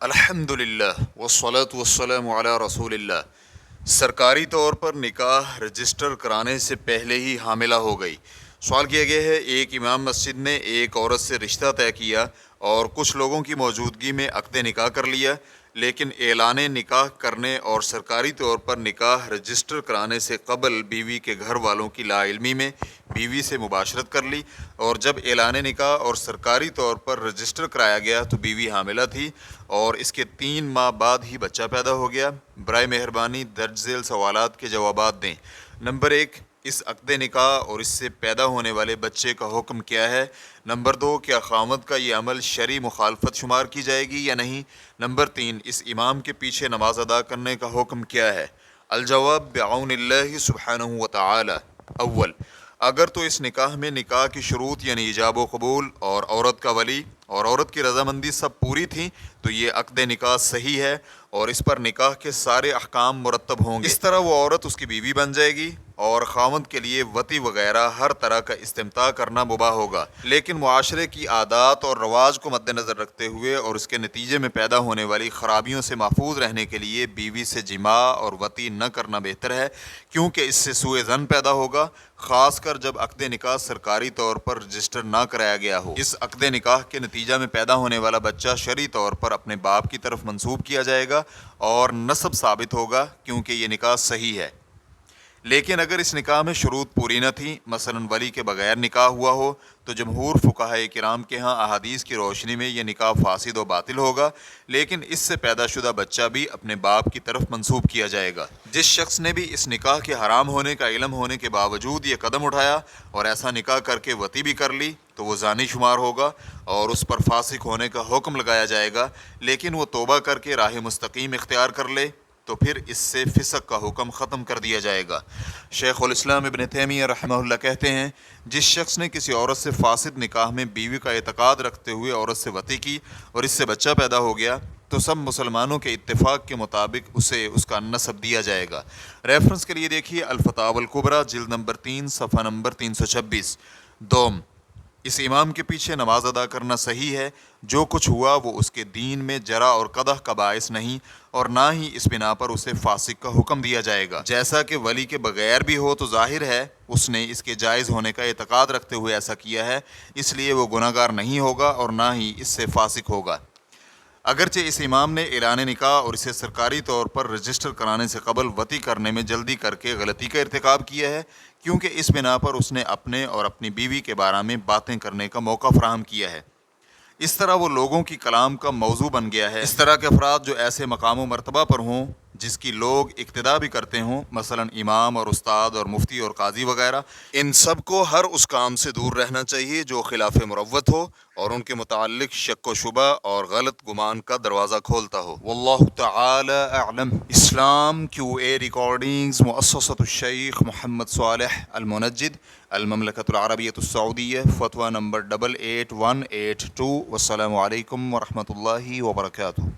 الحمدللہ والصلاة والسلام علی رسول اللہ۔ سرکاری طور پر نکاح رجسٹر کرانے سے پہلے ہی حاملہ ہو گئی۔ سوال کیا گیا ہے، ایک امام مسجد نے ایک عورت سے رشتہ طے کیا اور کچھ لوگوں کی موجودگی میں عقد نکاح کر لیا، لیکن اعلان نکاح کرنے اور سرکاری طور پر نکاح رجسٹر کرانے سے قبل بیوی کے گھر والوں کی لا علمی میں بیوی سے مباشرت کر لی، اور جب اعلان نکاح اور سرکاری طور پر رجسٹر کرایا گیا تو بیوی حاملہ تھی اور اس کے 3 ماہ بعد ہی بچہ پیدا ہو گیا۔ برائے مہربانی درج ذیل سوالات کے جوابات دیں۔ نمبر 1، اس عقد نکاح اور اس سے پیدا ہونے والے بچے کا حکم کیا ہے؟ نمبر 2، کیا خاوند کا یہ عمل شرعی مخالفت شمار کی جائے گی یا نہیں؟ نمبر 3، اس امام کے پیچھے نماز ادا کرنے کا حکم کیا ہے؟ الجواب بعون اللہ سبحانہ وتعالی۔ اول، اگر تو اس نکاح میں نکاح کی شروط یعنی ایجاب و قبول اور عورت کا ولی اور عورت کی رضامندی سب پوری تھیں تو یہ عقد نکاح صحیح ہے اور اس پر نکاح کے سارے احکام مرتب ہوں گے۔ اس طرح وہ عورت اس کی بیوی بن جائے گی اور خاوند کے لیے وطی وغیرہ ہر طرح کا استمتاع کرنا مباح ہوگا، لیکن معاشرے کی عادات اور رواج کو مد نظر رکھتے ہوئے اور اس کے نتیجے میں پیدا ہونے والی خرابیوں سے محفوظ رہنے کے لیے بیوی سے جماع اور وطی نہ کرنا بہتر ہے، کیونکہ اس سے سوء ظن پیدا ہوگا، خاص کر جب عقد نکاح سرکاری طور پر رجسٹر نہ کرایا گیا ہو۔ اس عقد نکاح کے نتیجہ میں پیدا ہونے والا بچہ شرعی طور پر اپنے باپ کی طرف منسوب کیا جائے گا اور نسب ثابت ہوگا کیونکہ یہ نکاح صحیح ہے۔ لیکن اگر اس نکاح میں شروط پوری نہ تھی، مثلا ولی کے بغیر نکاح ہوا ہو، تو جمہور فقہائے کرام کے ہاں احادیث کی روشنی میں یہ نکاح فاسد و باطل ہوگا، لیکن اس سے پیدا شدہ بچہ بھی اپنے باپ کی طرف منسوب کیا جائے گا۔ جس شخص نے بھی اس نکاح کے حرام ہونے کا علم ہونے کے باوجود یہ قدم اٹھایا اور ایسا نکاح کر کے وطی بھی کر لی تو وہ زانی شمار ہوگا اور اس پر فاسق ہونے کا حکم لگایا جائے گا، لیکن وہ توبہ کر کے راہ مستقیم اختیار کر لے تو پھر اس سے فسق کا حکم ختم کر دیا جائے گا۔ شیخ الاسلام ابن تیمیہ رحمہ اللہ کہتے ہیں، جس شخص نے کسی عورت سے فاسد نکاح میں بیوی کا اعتقاد رکھتے ہوئے عورت سے وطی کی اور اس سے بچہ پیدا ہو گیا تو سب مسلمانوں کے اتفاق کے مطابق اسے اس کا نسب دیا جائے گا۔ ریفرنس کے لیے دیکھیے الفتاوی الکبریٰ جلد نمبر 3 صفحہ نمبر 326۔ دوم، اس امام کے پیچھے نماز ادا کرنا صحیح ہے، جو کچھ ہوا وہ اس کے دین میں جرح اور قدح کا باعث نہیں اور نہ ہی اس بنا پر اسے فاسق کا حکم دیا جائے گا۔ جیسا کہ ولی کے بغیر بھی ہو تو ظاہر ہے اس نے اس کے جائز ہونے کا اعتقاد رکھتے ہوئے ایسا کیا ہے، اس لیے وہ گناہگار نہیں ہوگا اور نہ ہی اس سے فاسق ہوگا۔ اگرچہ اس امام نے اعلان نکاح اور اسے سرکاری طور پر رجسٹر کرانے سے قبل وطی کرنے میں جلدی کر کے غلطی کا ارتکاب کیا ہے، کیونکہ اس بنا پر اس نے اپنے اور اپنی بیوی کے بارے میں باتیں کرنے کا موقع فراہم کیا ہے۔ اس طرح وہ لوگوں کی کلام کا موضوع بن گیا ہے۔ اس طرح کے افراد جو ایسے مقام و مرتبہ پر ہوں جس کی لوگ اقتداء بھی کرتے ہوں، مثلا امام اور استاد اور مفتی اور قاضی وغیرہ، ان سب کو ہر اس کام سے دور رہنا چاہیے جو خلاف مروت ہو اور ان کے متعلق شک و شبہ اور غلط گمان کا دروازہ کھولتا ہو۔ واللہ تعالی اعلم۔ اسلام QA ریکارڈنگز، مؤسسۃ الشیخ محمد صالح المنجد، المملکۃ العربیۃ السعودیہ، فتویٰ نمبر 88182۔ والسلام علیکم ورحمۃ اللہ وبرکاتہ۔